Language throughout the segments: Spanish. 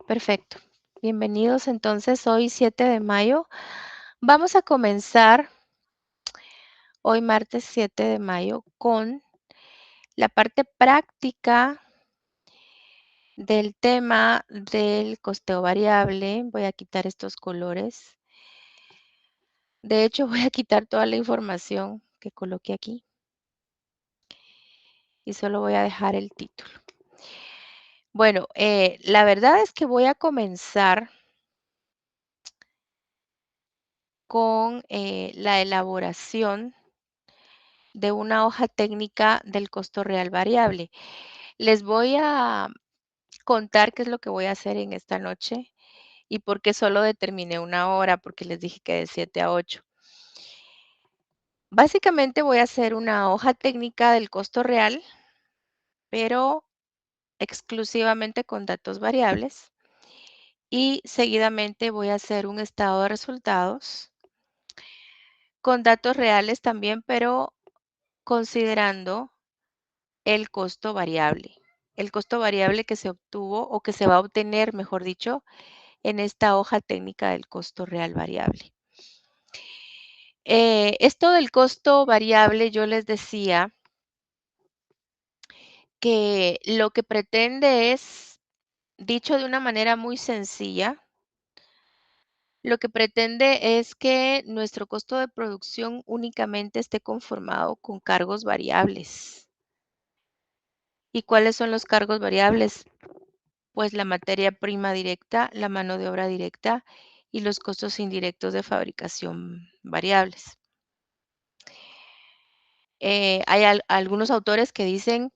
Perfecto. Bienvenidos entonces, hoy 7 de mayo. Vamos a comenzar hoy martes 7 de mayo con la parte práctica del tema del costeo variable. Voy a quitar estos colores. De hecho, voy a quitar toda la información que coloqué aquí y solo voy a dejar el título. Bueno, la verdad es que voy a comenzar con la elaboración de una hoja técnica del costo real variable. Les voy a contar qué es lo que voy a hacer en esta noche y por qué solo determiné una hora, porque les dije que de 7 a 8. Básicamente voy a hacer una hoja técnica del costo real, pero exclusivamente con datos variables. Y seguidamente voy a hacer un estado de resultados con datos reales también, pero considerando el costo variable. El costo variable que se obtuvo o que se va a obtener, mejor dicho, en esta hoja técnica del costo real variable. Esto del costo variable, yo les decía que lo que pretende es, dicho de una manera muy sencilla, lo que pretende es que nuestro costo de producción únicamente esté conformado con cargos variables. ¿Y cuáles son los cargos variables? Pues la materia prima directa, la mano de obra directa y los costos indirectos de fabricación variables. Hay algunos autores que dicen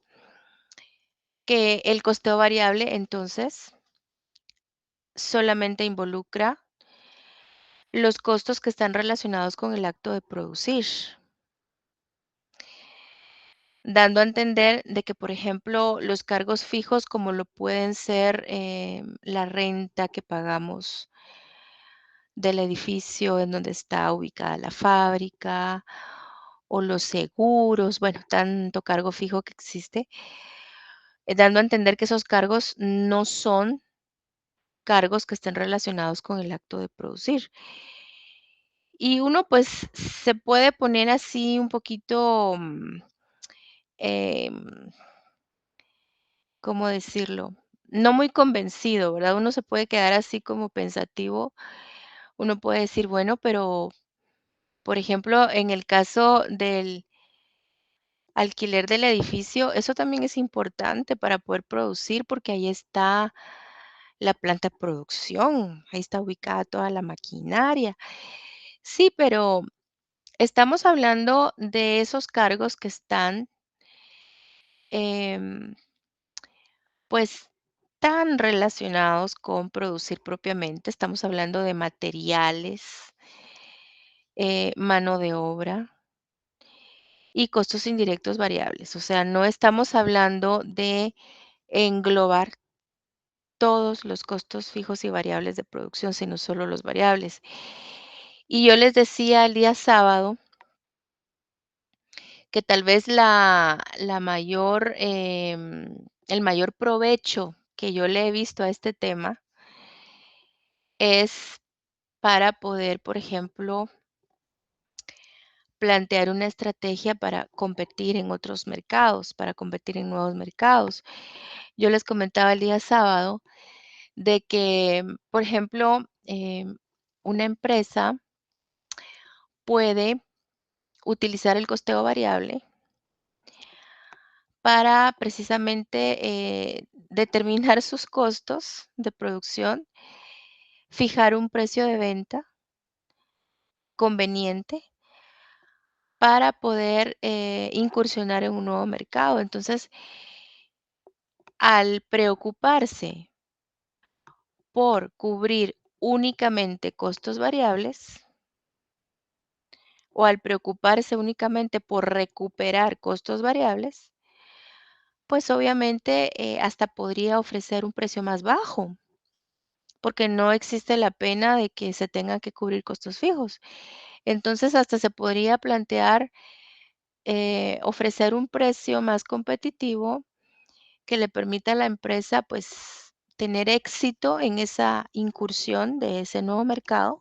que el costeo variable entonces solamente involucra los costos que están relacionados con el acto de producir, dando a entender de que, por ejemplo, los cargos fijos como lo pueden ser la renta que pagamos del edificio en donde está ubicada la fábrica o los seguros, bueno, tanto cargo fijo que existe, dando a entender que esos cargos no son cargos que estén relacionados con el acto de producir. Y uno, pues, se puede poner así un poquito, em, ¿cómo decirlo? No muy convencido, ¿verdad? Uno se puede quedar así como pensativo. Uno puede decir, bueno, pero, por ejemplo, en el caso del alquiler del edificio, eso también es importante para poder producir, porque ahí está la planta de producción, ahí está ubicada toda la maquinaria. Sí, pero estamos hablando de esos cargos que están, em, pues, tan relacionados con producir propiamente. Estamos hablando de materiales, mano de obra y costos indirectos variables. O sea, no estamos hablando de englobar todos los costos fijos y variables de producción, sino solo los variables. Y yo les decía el día sábado que tal vez la mayor, el mayor provecho que yo le he visto a este tema es para poder, por ejemplo, plantear una estrategia para competir en otros mercados, para competir en nuevos mercados. Yo les comentaba el día sábado de que, por ejemplo, una empresa puede utilizar el costeo variable para precisamente determinar sus costos de producción, fijar un precio de venta conveniente para poder incursionar en un nuevo mercado. Entonces, al preocuparse por cubrir únicamente costos variables o al preocuparse únicamente por recuperar costos variables, pues obviamente hasta podría ofrecer un precio más bajo, porque no existe la pena de que se tengan que cubrir costos fijos. Entonces, hasta se podría plantear ofrecer un precio más competitivo que le permita a la empresa, pues, tener éxito en esa incursión de ese nuevo mercado.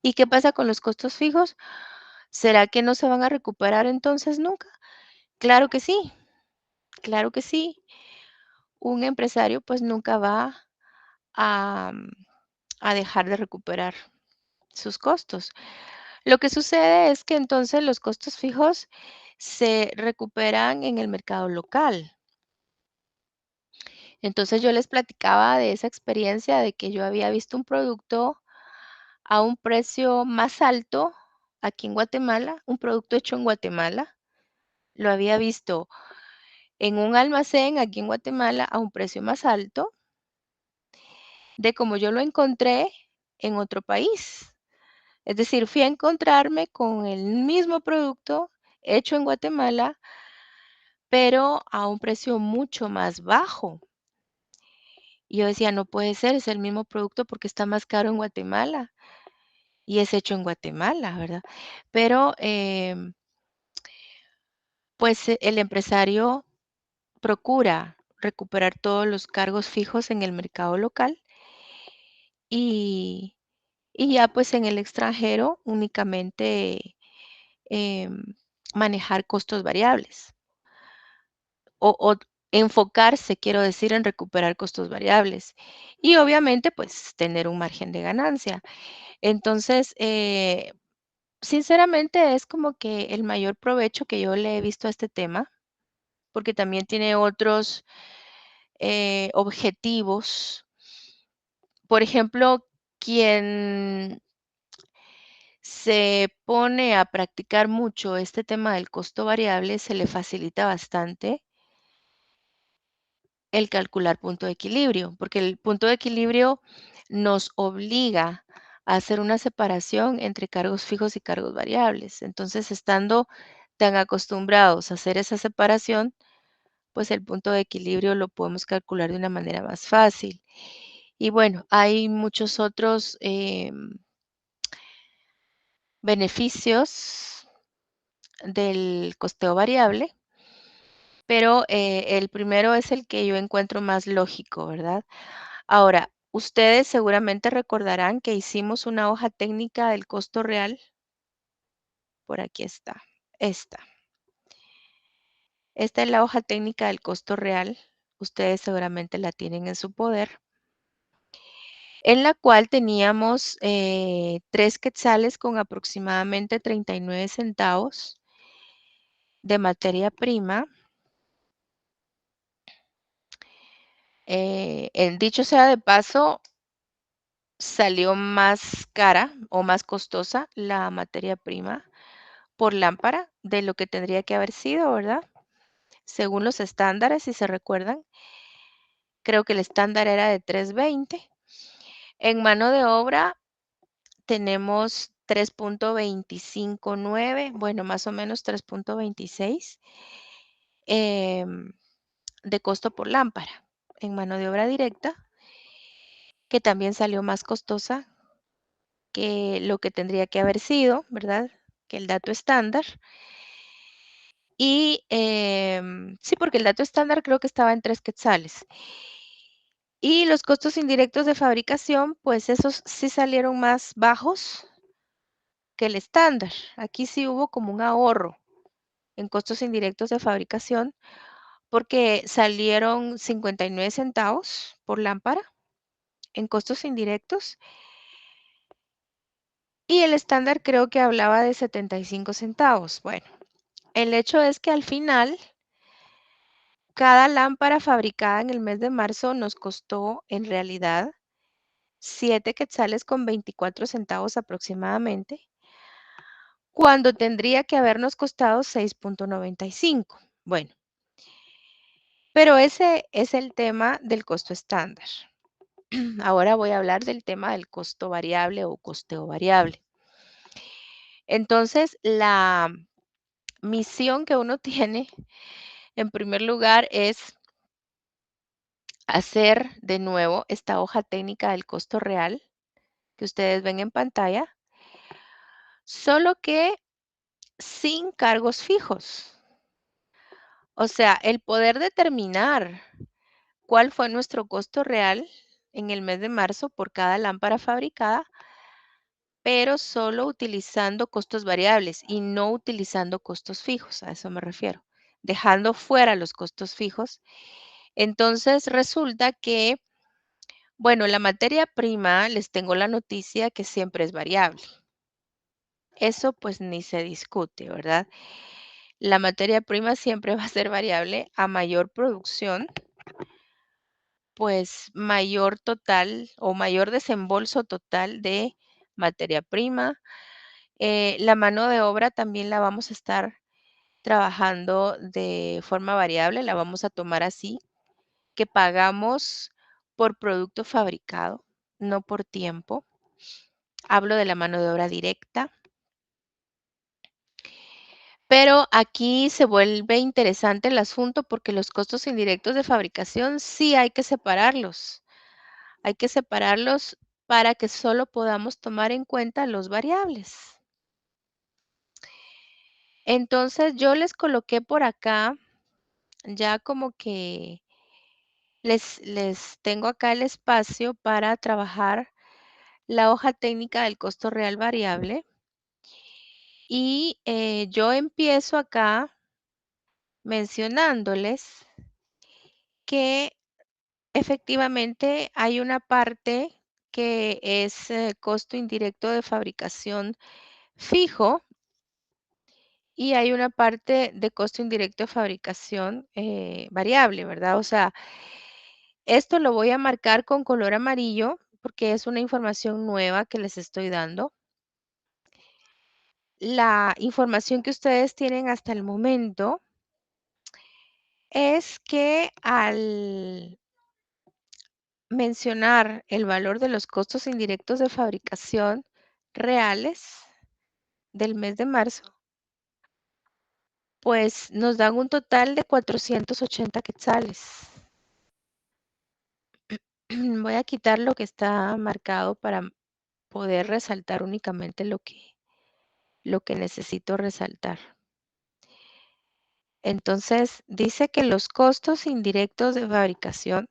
¿Y qué pasa con los costos fijos? ¿Será que no se van a recuperar entonces nunca? Claro que sí, claro que sí. Un empresario pues nunca va a, a dejar de recuperar sus costos. Lo que sucede es que entonces los costos fijos se recuperan en el mercado local. Entonces yo les platicaba de esa experiencia de que yo había visto un producto a un precio más alto aquí en Guatemala, un producto hecho en Guatemala. Lo había visto en un almacén aquí en Guatemala a un precio más alto de como yo lo encontré en otro país. Es decir, fui a encontrarme con el mismo producto hecho en Guatemala, pero a un precio mucho más bajo. Y yo decía, no puede ser, es el mismo producto porque está más caro en Guatemala y es hecho en Guatemala, ¿verdad? Pero pues el empresario procura recuperar todos los cargos fijos en el mercado local y, y ya pues en el extranjero únicamente em, manejar costos variables o enfocarse, quiero decir, en recuperar costos variables y obviamente pues tener un margen de ganancia. Entonces, sinceramente es como que el mayor provecho que yo le he visto a este tema, porque también tiene otros objetivos. Por ejemplo, quien se pone a practicar mucho este tema del costo variable, se le facilita bastante el calcular punto de equilibrio, porque el punto de equilibrio nos obliga a hacer una separación entre cargos fijos y cargos variables. Entonces, estando tan acostumbrados a hacer esa separación, pues el punto de equilibrio lo podemos calcular de una manera más fácil. Y bueno, hay muchos otros beneficios del costeo variable, pero el primero es el que yo encuentro más lógico, ¿verdad? Ahora, ustedes seguramente recordarán que hicimos una hoja técnica del costo real. Por aquí está. Esta. Esta es la hoja técnica del costo real. Ustedes seguramente la tienen en su poder. En la cual teníamos 3 quetzales con aproximadamente 39 centavos de materia prima. En dicho sea de paso, salió más cara o más costosa la materia prima por lámpara de lo que tendría que haber sido, ¿verdad? Según los estándares, si se recuerdan, creo que el estándar era de 3.20. En mano de obra tenemos 3.259, bueno, más o menos 3.26 de costo por lámpara en mano de obra directa, que también salió más costosa que lo que tendría que haber sido, ¿verdad? Que el dato estándar. Y sí, porque el dato estándar creo que estaba en 3 quetzales. Y los costos indirectos de fabricación, pues esos sí salieron más bajos que el estándar. Aquí sí hubo como un ahorro en costos indirectos de fabricación porque salieron 59 centavos por lámpara en costos indirectos y el estándar creo que hablaba de 75 centavos. Bueno, el hecho es que al final cada lámpara fabricada en el mes de marzo nos costó en realidad 7 quetzales con 24 centavos aproximadamente, cuando tendría que habernos costado 6.95. Bueno, pero ese es el tema del costo estándar. Ahora voy a hablar del tema del costo variable o costeo variable. Entonces, la misión que uno tiene, en primer lugar, es hacer de nuevo esta hoja técnica del costo real que ustedes ven en pantalla, solo que sin cargos fijos. O sea, el poder determinar cuál fue nuestro costo real en el mes de marzo por cada lámpara fabricada, pero solo utilizando costos variables y no utilizando costos fijos, a eso me refiero, dejando fuera los costos fijos. Entonces resulta que, bueno, la materia prima, les tengo la noticia que siempre es variable. Eso pues ni se discute, ¿verdad? La materia prima siempre va a ser variable. A mayor producción, pues mayor total o mayor desembolso total de materia prima. La mano de obra también la vamos a estar trabajando de forma variable, la vamos a tomar así, que pagamos por producto fabricado, no por tiempo. Hablo de la mano de obra directa. Pero aquí se vuelve interesante el asunto porque los costos indirectos de fabricación sí hay que separarlos. Hay que separarlos para que solo podamos tomar en cuenta los variables. Entonces yo les coloqué por acá, ya como que les tengo acá el espacio para trabajar la hoja técnica del costo real variable. Y yo empiezo acá mencionándoles que efectivamente hay una parte que es costo indirecto de fabricación fijo y hay una parte de costo indirecto de fabricación variable, ¿verdad? O sea, esto lo voy a marcar con color amarillo porque es una información nueva que les estoy dando. La información que ustedes tienen hasta el momento es que al mencionar el valor de los costos indirectos de fabricación reales del mes de marzo, pues nos dan un total de 480 quetzales. Voy a quitar lo que está marcado para poder resaltar únicamente lo que necesito resaltar. Entonces, dice que los costos indirectos de fabricación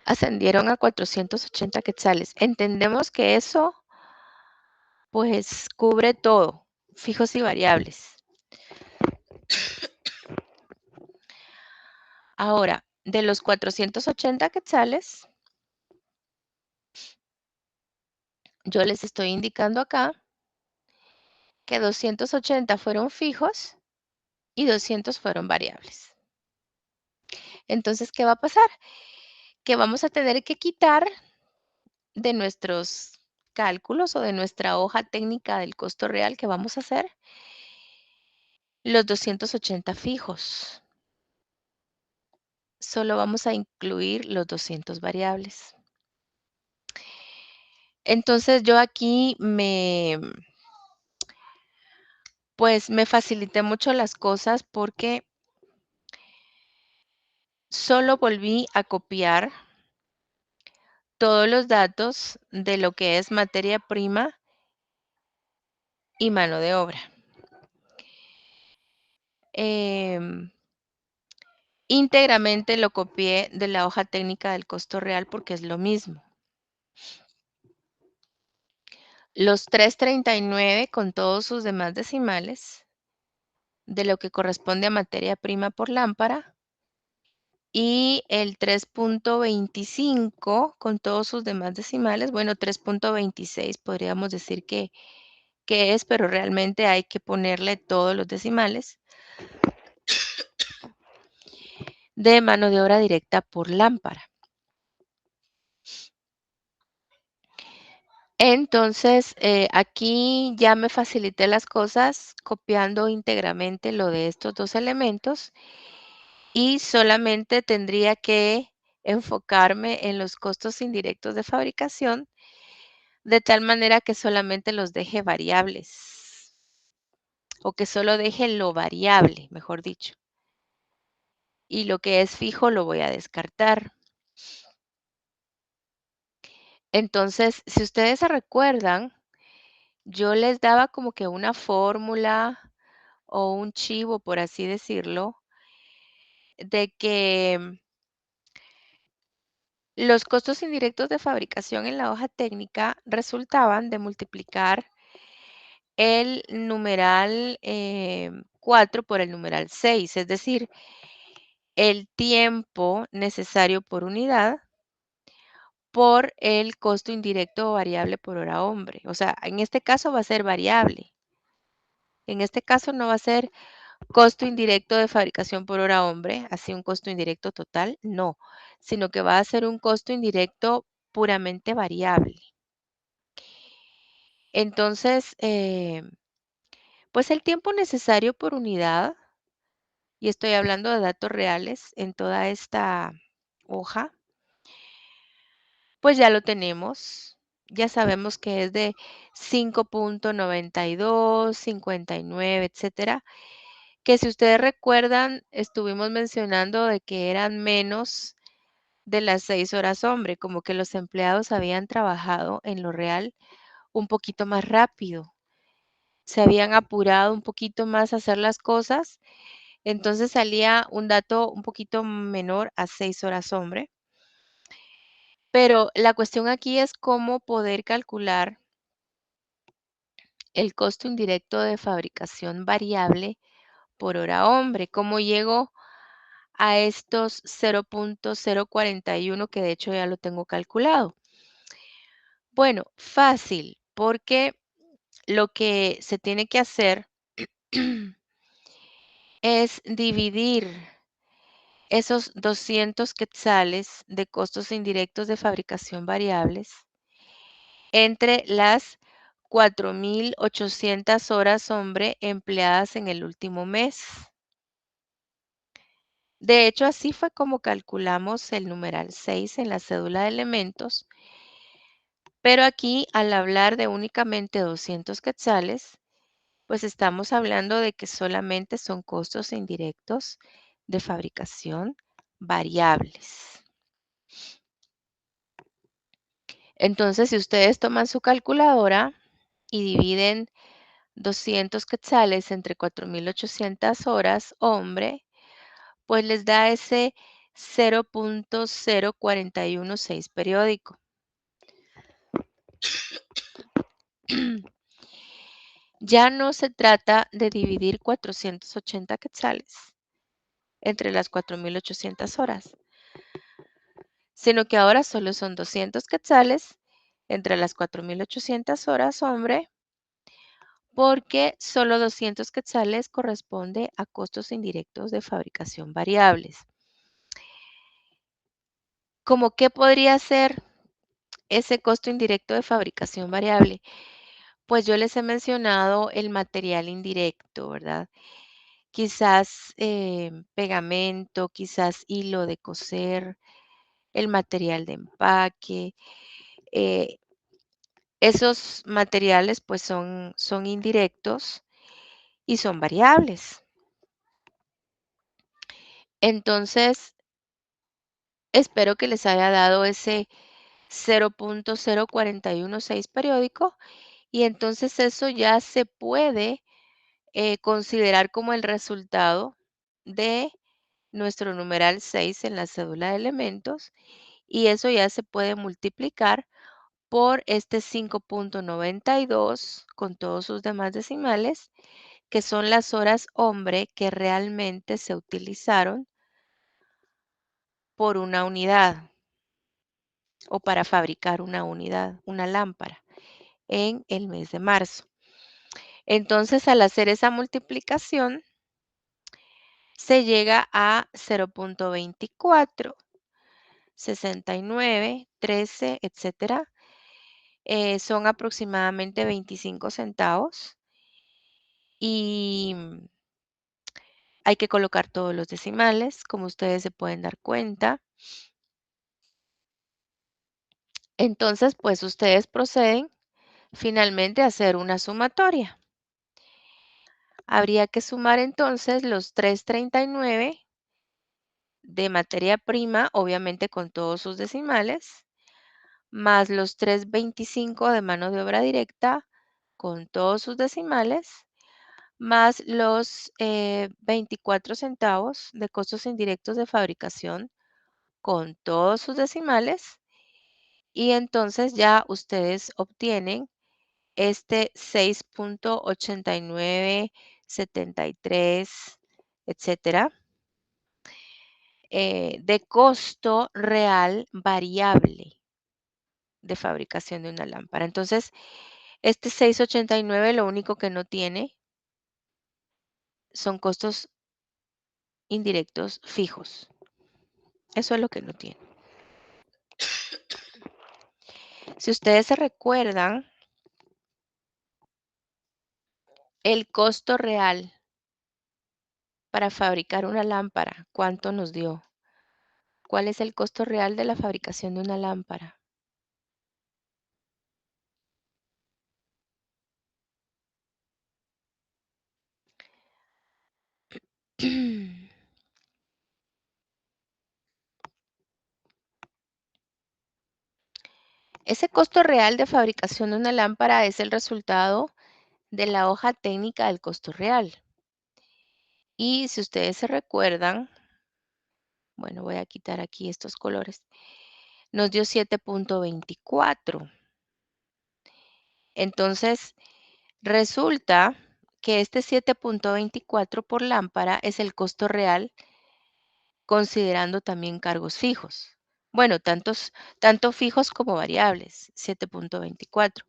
ascendieron a 480 quetzales. Entendemos que eso, pues, cubre todo, fijos y variables. Ahora, de los 480 quetzales, yo les estoy indicando acá que 280 fueron fijos y 200 fueron variables. Entonces, ¿qué va a pasar? Que vamos a tener que quitar de nuestros cálculos o de nuestra hoja técnica del costo real que vamos a hacer los 280 fijos. Solo vamos a incluir los 200 variables. Entonces yo aquí pues me facilité mucho las cosas porque solo volví a copiar todos los datos de lo que es materia prima y mano de obra. Íntegramente lo copié de la hoja técnica del costo real porque es lo mismo. Los 339 con todos sus demás decimales de lo que corresponde a materia prima por lámpara y el 3.25 con todos sus demás decimales, bueno, 3.26 podríamos decir que es, pero realmente hay que ponerle todos los decimales de mano de obra directa por lámpara. Entonces, aquí ya me facilité las cosas copiando íntegramente lo de estos dos elementos y solamente tendría que enfocarme en los costos indirectos de fabricación de tal manera que solamente los deje variables o que solo deje lo variable, mejor dicho. Y lo que es fijo lo voy a descartar. Entonces, si ustedes se recuerdan, yo les daba como que una fórmula o un chivo, por así decirlo, de que los costos indirectos de fabricación en la hoja técnica resultaban de multiplicar el numeral 4 por el numeral 6, es decir, el tiempo necesario por unidad por el costo indirecto o variable por hora hombre. O sea, en este caso va a ser variable. En este caso no va a ser costo indirecto de fabricación por hora hombre, así un costo indirecto total, no, sino que va a ser un costo indirecto puramente variable. Entonces, pues el tiempo necesario por unidad, y estoy hablando de datos reales en toda esta hoja, pues ya lo tenemos. Ya sabemos que es de 5.92, 59, etcétera, que si ustedes recuerdan, estuvimos mencionando de que eran menos de las 6 horas hombre, como que los empleados habían trabajado en lo real un poquito más rápido, se habían apurado un poquito más a hacer las cosas, entonces salía un dato un poquito menor a 6 horas hombre. Pero la cuestión aquí es cómo poder calcular el costo indirecto de fabricación variable por hora hombre. ¿Cómo llego a estos 0.041 que de hecho ya lo tengo calculado? Bueno, fácil, porque lo que se tiene que hacer es dividir esos 200 quetzales de costos indirectos de fabricación variables entre las 4.800 horas hombre empleadas en el último mes. De hecho, así fue como calculamos el numeral 6 en la cédula de elementos, pero aquí al hablar de únicamente 200 quetzales, pues estamos hablando de que solamente son costos indirectos de fabricación variables. Entonces, si ustedes toman su calculadora y dividen 200 quetzales entre 4.800 horas hombre, pues les da ese 0.0416 periódico. Ya no se trata de dividir 480 quetzales entre las 4.800 horas, sino que ahora solo son 200 quetzales entre las 4.800 horas hombre, porque solo 200 quetzales corresponde a costos indirectos de fabricación variables. ¿Cómo qué podría ser ese costo indirecto de fabricación variable? Pues yo les he mencionado el material indirecto, ¿verdad? Quizás pegamento, quizás hilo de coser, el material de empaque. eh, Esos materiales pues son indirectos y son variables. Entonces, espero que les haya dado ese 0.0416 periódico y entonces eso ya se puede considerar como el resultado de nuestro numeral 6 en la cédula de elementos y eso ya se puede multiplicar por este 5.92 con todos sus demás decimales, que son las horas hombre que realmente se utilizaron por una unidad o para fabricar una unidad, una lámpara, en el mes de marzo. Entonces, al hacer esa multiplicación, se llega a 0.24, 69, 13, etcétera. Son aproximadamente 25 centavos y hay que colocar todos los decimales, como ustedes se pueden dar cuenta. Entonces, pues ustedes proceden finalmente a hacer una sumatoria. Habría que sumar entonces los 3.39 de materia prima, obviamente con todos sus decimales, más los 3.25 de mano de obra directa con todos sus decimales, más los 24 centavos de costos indirectos de fabricación con todos sus decimales y entonces ya ustedes obtienen este 6.8973, etcétera, de costo real variable de fabricación de una lámpara. Entonces, este 6.89 lo único que no tiene son costos indirectos fijos. Eso es lo que no tiene. Si ustedes se recuerdan, el costo real para fabricar una lámpara, ¿cuánto nos dio? ¿Cuál es el costo real de la fabricación de una lámpara? Ese costo real de fabricación de una lámpara es el resultado de la hoja técnica del costo real. Y si ustedes se recuerdan, bueno, voy a quitar aquí estos colores, nos dio 7.24. Entonces, resulta que este 7.24 por lámpara es el costo real considerando también cargos fijos. Bueno, tanto fijos como variables, 7.24.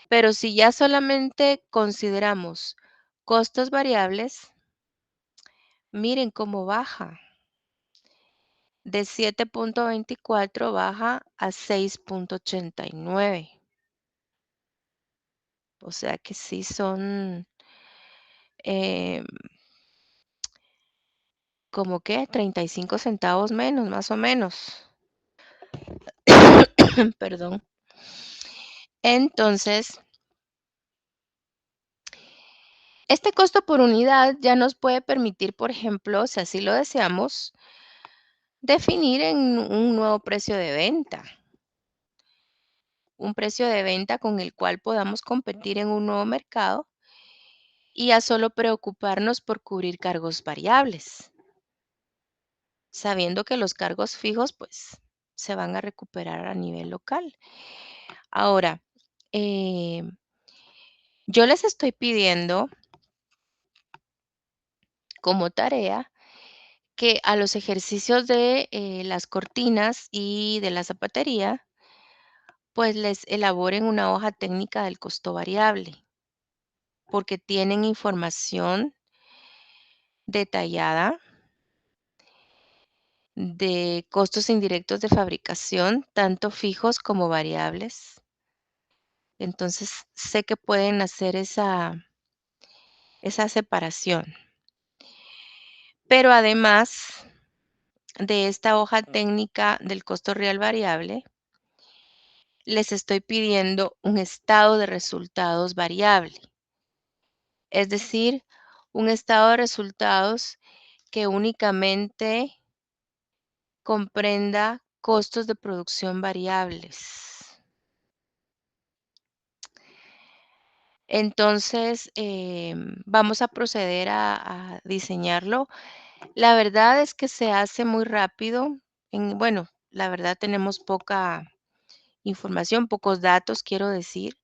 Pero si ya solamente consideramos costos variables, miren cómo baja. De 7.24 baja a 6.89. O sea que sí son em, como que 35 centavos menos, más o menos. Perdón. Entonces, este costo por unidad ya nos puede permitir, por ejemplo, si así lo deseamos, definir en un nuevo precio de venta. Un precio de venta con el cual podamos competir en un nuevo mercado y a solo preocuparnos por cubrir cargos variables, sabiendo que los cargos fijos pues se van a recuperar a nivel local. Ahora, eh, yo les estoy pidiendo como tarea que a los ejercicios de las cortinas y de la zapatería, pues les elaboren una hoja técnica del costo variable, porque tienen información detallada de costos indirectos de fabricación, tanto fijos como variables. Entonces, sé que pueden hacer esa separación. Pero además de esta hoja técnica del costo real variable, les estoy pidiendo un estado de resultados variable. Es decir, un estado de resultados que únicamente comprenda costos de producción variables. Entonces, vamos a proceder a diseñarlo. La verdad es que se hace muy rápido. Bueno, la verdad tenemos poca información, pocos datos, quiero decir.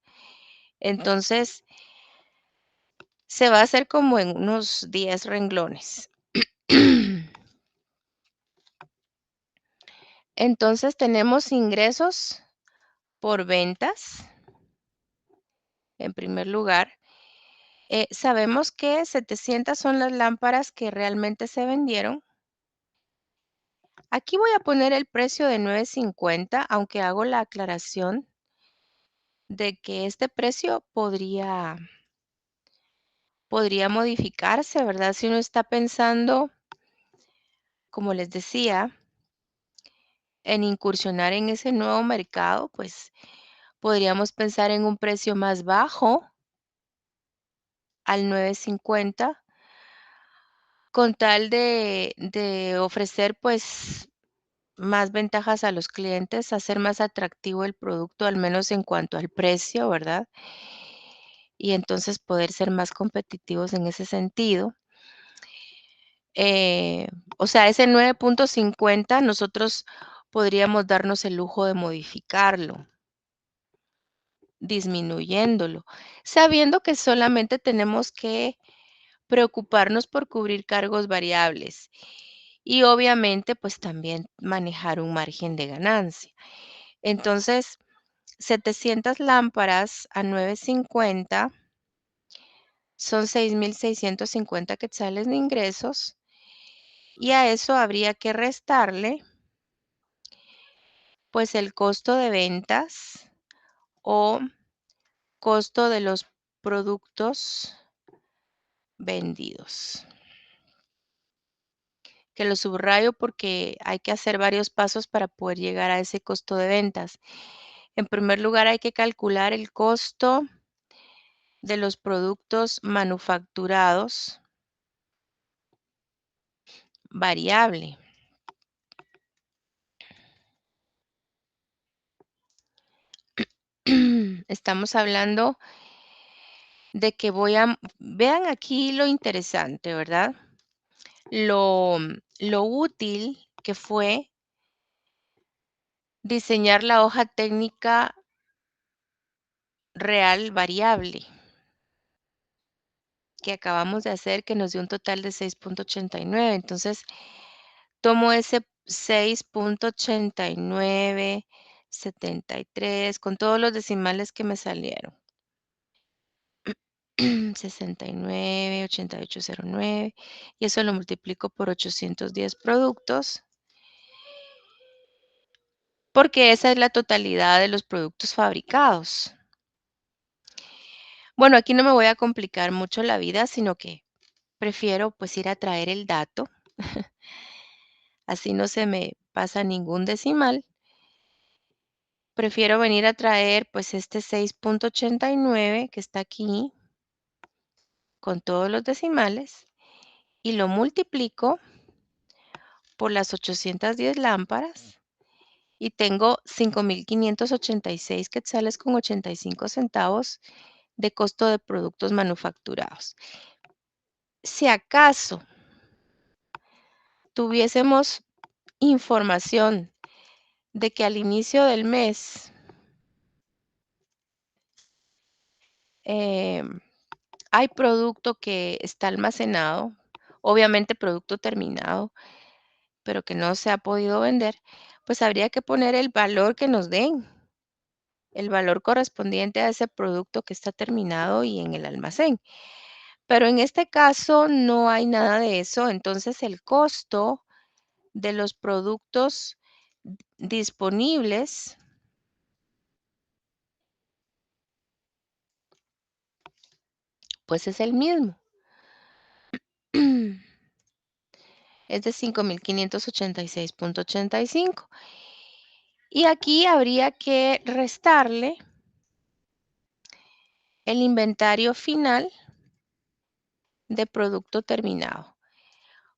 Entonces, se va a hacer como en unos 10 renglones. Entonces, tenemos ingresos por ventas, en primer lugar. Sabemos que 700 son las lámparas que realmente se vendieron. Aquí voy a poner el precio de 9.50, aunque hago la aclaración de que este precio podría modificarse, ¿verdad? Si uno está pensando, como les decía, en incursionar en ese nuevo mercado, pues podríamos pensar en un precio más bajo al 9.50 con tal de ofrecer pues más ventajas a los clientes, hacer más atractivo el producto, al menos en cuanto al precio, ¿verdad? y entonces poder ser más competitivos en ese sentido. O sea, ese 9.50 nosotros podríamos darnos el lujo de modificarlo, disminuyéndolo, sabiendo que solamente tenemos que preocuparnos por cubrir cargos variables y obviamente pues también manejar un margen de ganancia. Entonces, 700 lámparas a 9.50 son 6.650 quetzales de ingresos y a eso habría que restarle pues el costo de ventas o costo de los productos vendidos. Que lo subrayo porque hay que hacer varios pasos para poder llegar a ese costo de ventas. En primer lugar, hay que calcular el costo de los productos manufacturados variable. Estamos hablando de que vean aquí lo interesante, ¿verdad? Lo, lo útil que fue diseñar la hoja técnica real variable que acabamos de hacer, que nos dio un total de 6.89. Entonces, tomo ese 6.8973 con todos los decimales que me salieron. 69.8809 y eso lo multiplico por 810 productos, porque esa es la totalidad de los productos fabricados. Bueno, aquí no me voy a complicar mucho la vida, sino que prefiero pues ir a traer el dato, así no se me pasa ningún decimal. Prefiero venir a traer pues este 6.89 que está aquí con todos los decimales y lo multiplico por las 810 lámparas y tengo 5.586 quetzales con 85 centavos de costo de productos manufacturados. Si acaso tuviésemos información de que al inicio del mes hay producto que está almacenado, obviamente producto terminado, pero que no se ha podido vender, pues habría que poner el valor que nos den, el valor correspondiente a ese producto que está terminado y en el almacén. Pero en este caso no hay nada de eso, entonces el costo de los productos disponibles pues es el mismo. Es de 5.586.85. Y aquí habría que restarle el inventario final de producto terminado.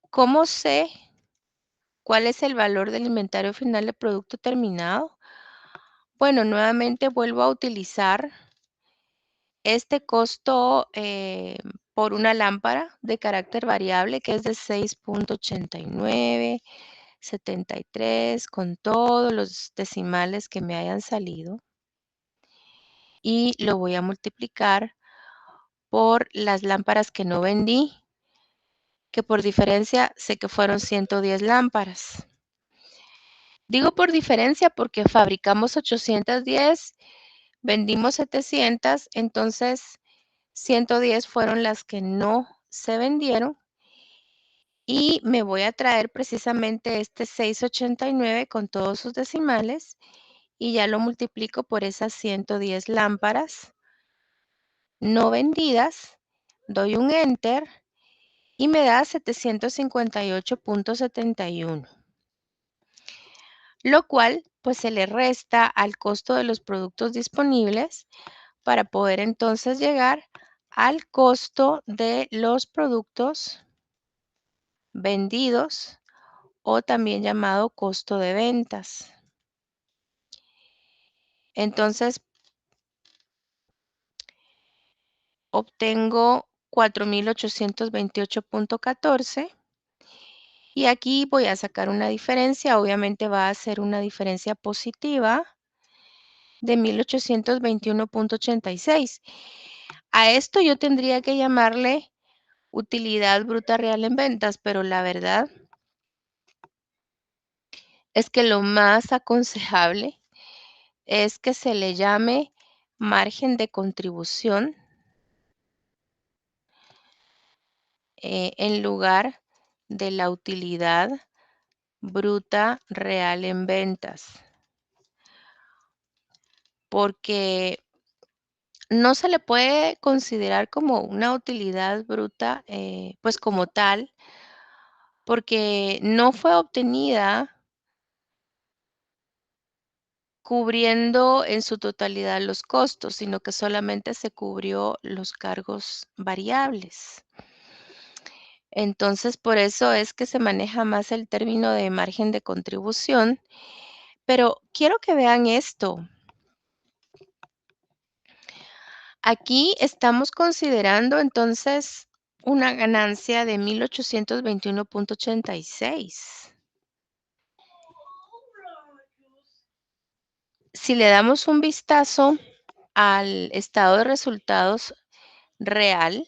¿Cómo sé cuál es el valor del inventario final de producto terminado? Bueno, nuevamente vuelvo a utilizar este costo por una lámpara de carácter variable que es de 6.8973 con todos los decimales que me hayan salido y lo voy a multiplicar por las lámparas que no vendí, que por diferencia sé que fueron 110 lámparas. Digo por diferencia porque fabricamos 810, vendimos 700, entonces 110 fueron las que no se vendieron y me voy a traer precisamente este 689 con todos sus decimales y ya lo multiplico por esas 110 lámparas no vendidas, doy un enter y me da 758.71, lo cual pues se le resta al costo de los productos disponibles para poder entonces llegar al costo de los productos vendidos o también llamado costo de ventas. Entonces, obtengo 4.828.14 y aquí voy a sacar una diferencia, obviamente va a ser una diferencia positiva de 1.821.86. A esto yo tendría que llamarle utilidad bruta real en ventas, pero la verdad es que lo más aconsejable es que se le llame margen de contribución en lugar de la utilidad bruta real en ventas, porque no se le puede considerar como una utilidad bruta, pues como tal, porque no fue obtenida cubriendo en su totalidad los costos, sino que solamente se cubrió los cargos variables. Entonces, por eso es que se maneja más el término de margen de contribución, pero quiero que vean esto. Aquí estamos considerando entonces una ganancia de 1.821.86. Si le damos un vistazo al estado de resultados real,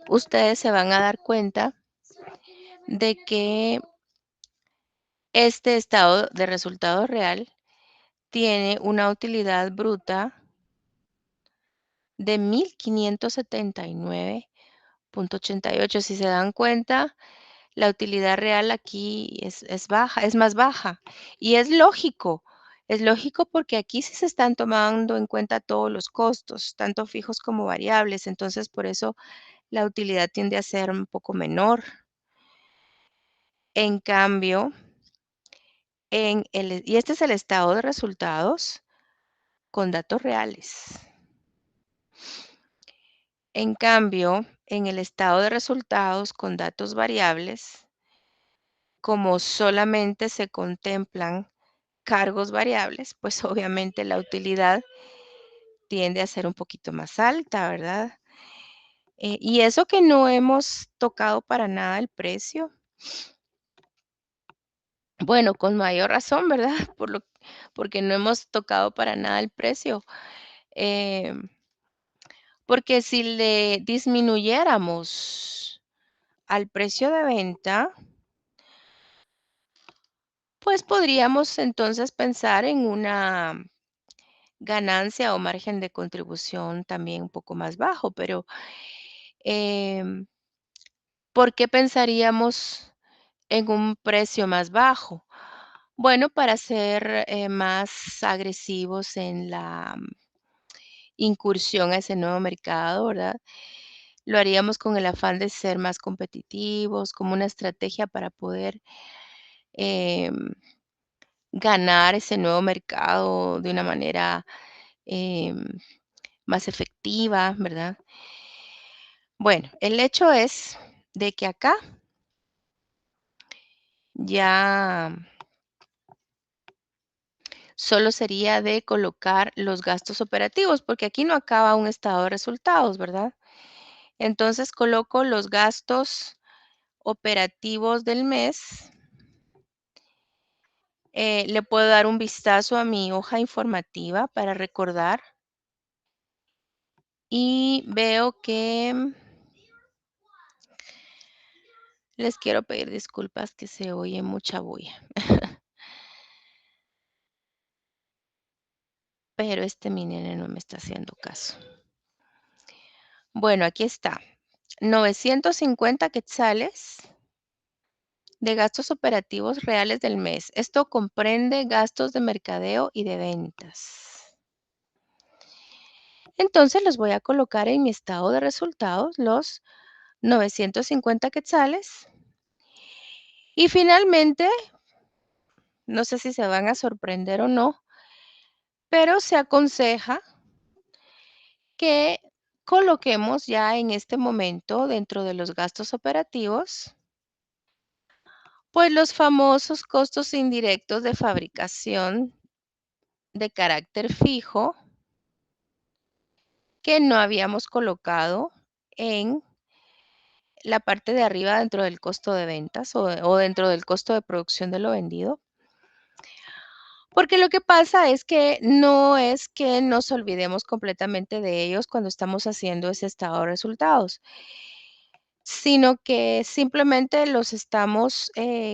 ustedes se van a dar cuenta de que este estado de resultados real tiene una utilidad bruta de 1.579.88. Si se dan cuenta, la utilidad real aquí es baja, es más baja. Y es lógico porque aquí sí se están tomando en cuenta todos los costos, tanto fijos como variables. Entonces, por eso la utilidad tiende a ser un poco menor. En cambio, y este es el estado de resultados con datos reales. En cambio, en el estado de resultados con datos variables, como solamente se contemplan cargos variables, pues obviamente la utilidad tiende a ser un poquito más alta, ¿verdad? Y eso que no hemos tocado para nada el precio. Bueno, con mayor razón, ¿verdad? Porque no hemos tocado para nada el precio. Em, Porque si le disminuyéramos al precio de venta, pues podríamos entonces pensar en una ganancia o margen de contribución también un poco más bajo, pero em, ¿por qué pensaríamos en un precio más bajo? Bueno, para ser más agresivos en la incursión a ese nuevo mercado, ¿verdad? Lo haríamos con el afán de ser más competitivos, como una estrategia para poder em, ganar ese nuevo mercado de una manera em, más efectiva, ¿verdad? Bueno, el hecho es de que acá ya solo sería de colocar los gastos operativos, porque aquí no acaba un estado de resultados, ¿verdad? Entonces coloco los gastos operativos del mes. Le puedo dar un vistazo a mi hoja informativa para recordar y veo que les quiero pedir disculpas que se oye mucha bulla, pero mi nene no me está haciendo caso. Bueno, aquí está. 950 quetzales de gastos operativos reales del mes. Esto comprende gastos de mercadeo y de ventas. Entonces los voy a colocar en mi estado de resultados, los 950 quetzales. Y finalmente, no sé si se van a sorprender o no, pero se aconseja que coloquemos ya en este momento dentro de los gastos operativos, pues los famosos costos indirectos de fabricación de carácter fijo que no habíamos colocado en la parte de arriba dentro del costo de ventas o dentro del costo de producción de lo vendido. Porque lo que pasa es que no es que nos olvidemos completamente de ellos cuando estamos haciendo ese estado de resultados, sino que simplemente los estamos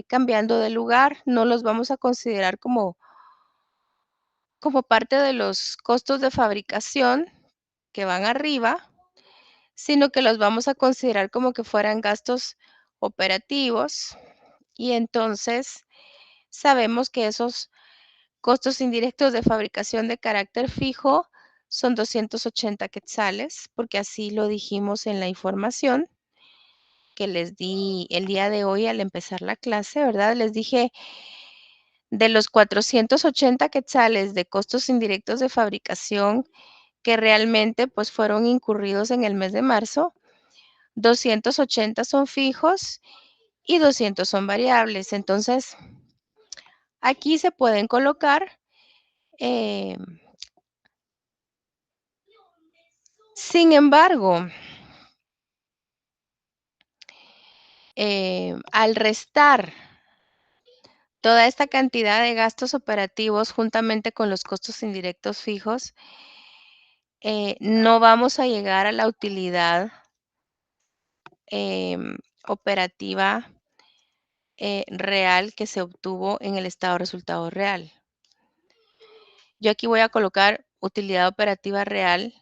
cambiando de lugar, no los vamos a considerar como parte de los costos de fabricación que van arriba, sino que los vamos a considerar como que fueran gastos operativos y entonces sabemos que esos costos indirectos de fabricación de carácter fijo son 280 quetzales, porque así lo dijimos en la información que les di el día de hoy al empezar la clase, ¿verdad? Les dije de los 480 quetzales de costos indirectos de fabricación que realmente pues fueron incurridos en el mes de marzo, 280 son fijos y 200 son variables. Entonces, aquí se pueden colocar. eh, Sin embargo, al restar toda esta cantidad de gastos operativos juntamente con los costos indirectos fijos, no vamos a llegar a la utilidad operativa real que se obtuvo en el estado de resultado real. Yo aquí voy a colocar utilidad operativa real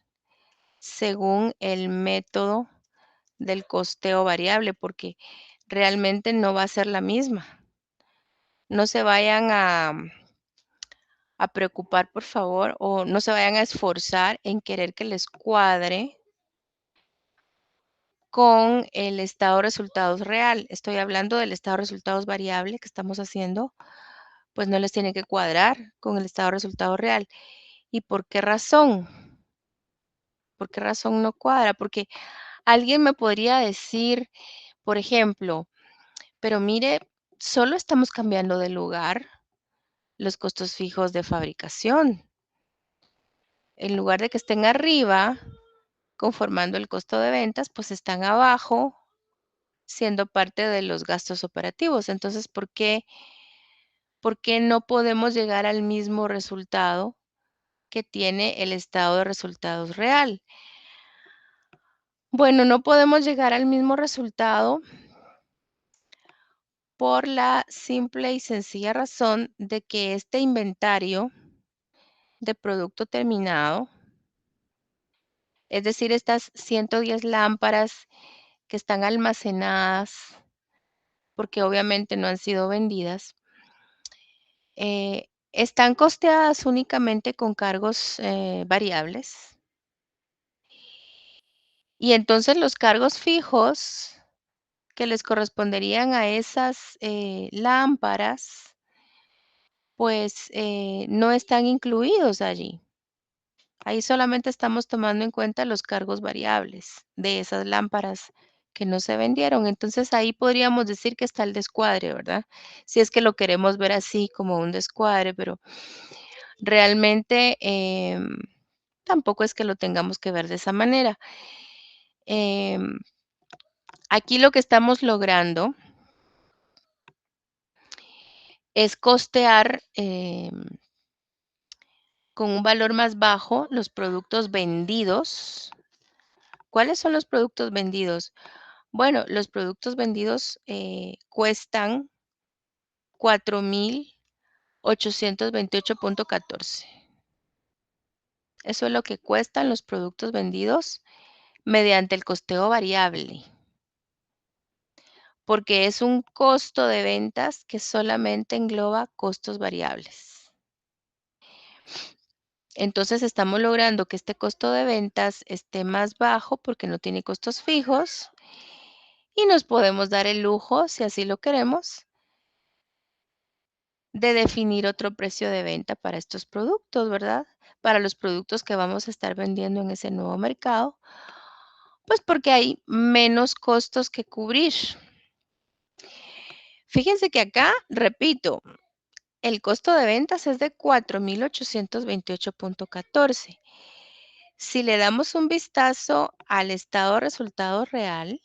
según el método del costeo variable, porque realmente no va a ser la misma. No se vayan a preocupar, por favor, o no se vayan a esforzar en querer que les cuadre con el estado de resultados real. Estoy hablando del estado de resultados variable que estamos haciendo, pues no les tiene que cuadrar con el estado de resultados real. ¿Y por qué razón? ¿Por qué razón no cuadra? Porque alguien me podría decir, por ejemplo, pero mire, solo estamos cambiando de lugar los costos fijos de fabricación. En lugar de que estén arriba, conformando el costo de ventas, pues están abajo, siendo parte de los gastos operativos. Entonces, ¿por qué no podemos llegar al mismo resultado que tiene el estado de resultados real? Bueno, no podemos llegar al mismo resultado por la simple y sencilla razón de que este inventario de producto terminado, es decir, estas 110 lámparas que están almacenadas porque obviamente no han sido vendidas, están costeadas únicamente con cargos variables. Y entonces los cargos fijos que les corresponderían a esas lámparas, pues no están incluidos allí. Ahí solamente estamos tomando en cuenta los cargos variables de esas lámparas que no se vendieron. Entonces ahí podríamos decir que está el descuadre, ¿verdad? Si es que lo queremos ver así como un descuadre, pero realmente tampoco es que lo tengamos que ver de esa manera. Em, Aquí lo que estamos logrando es costear con un valor más bajo los productos vendidos. ¿Cuáles son los productos vendidos? Bueno, los productos vendidos cuestan 4,828.14. Eso es lo que cuestan los productos vendidos mediante el costeo variable, porque es un costo de ventas que solamente engloba costos variables. Entonces estamos logrando que este costo de ventas esté más bajo porque no tiene costos fijos y nos podemos dar el lujo, si así lo queremos, de definir otro precio de venta para estos productos, ¿verdad? Para los productos que vamos a estar vendiendo en ese nuevo mercado, pues porque hay menos costos que cubrir. Fíjense que acá, repito, el costo de ventas es de 4,828.14. Si le damos un vistazo al estado de resultado real,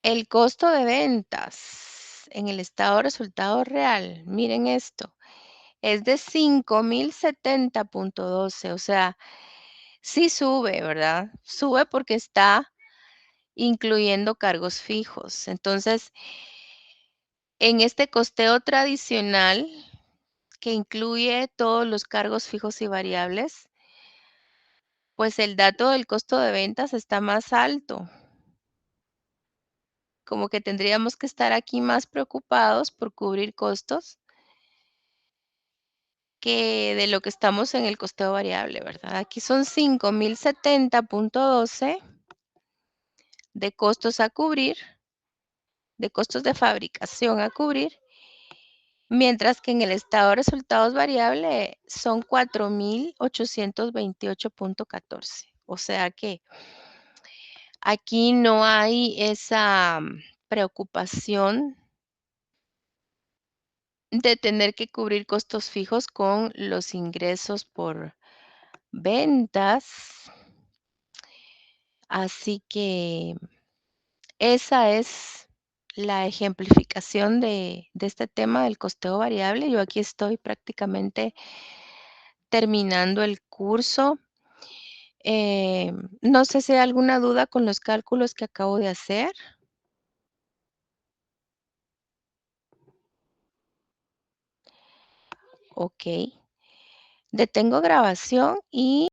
el costo de ventas en el estado de resultado real, miren esto, es de 5,070,12, o sea, sí sube, ¿verdad? Sube porque está incluyendo cargos fijos. Entonces, en este costeo tradicional, que incluye todos los cargos fijos y variables, pues el dato del costo de ventas está más alto. Como que tendríamos que estar aquí más preocupados por cubrir costos que de lo que estamos en el costeo variable, ¿verdad? Aquí son 5,070,12 de costos a cubrir, de costos de fabricación a cubrir, mientras que en el estado de resultados variable son 4,828,14. O sea que aquí no hay esa preocupación de tener que cubrir costos fijos con los ingresos por ventas. Así que esa es la ejemplificación de este tema del costeo variable. Yo aquí estoy prácticamente terminando el curso. No sé si hay alguna duda con los cálculos que acabo de hacer. Ok. Detengo grabación y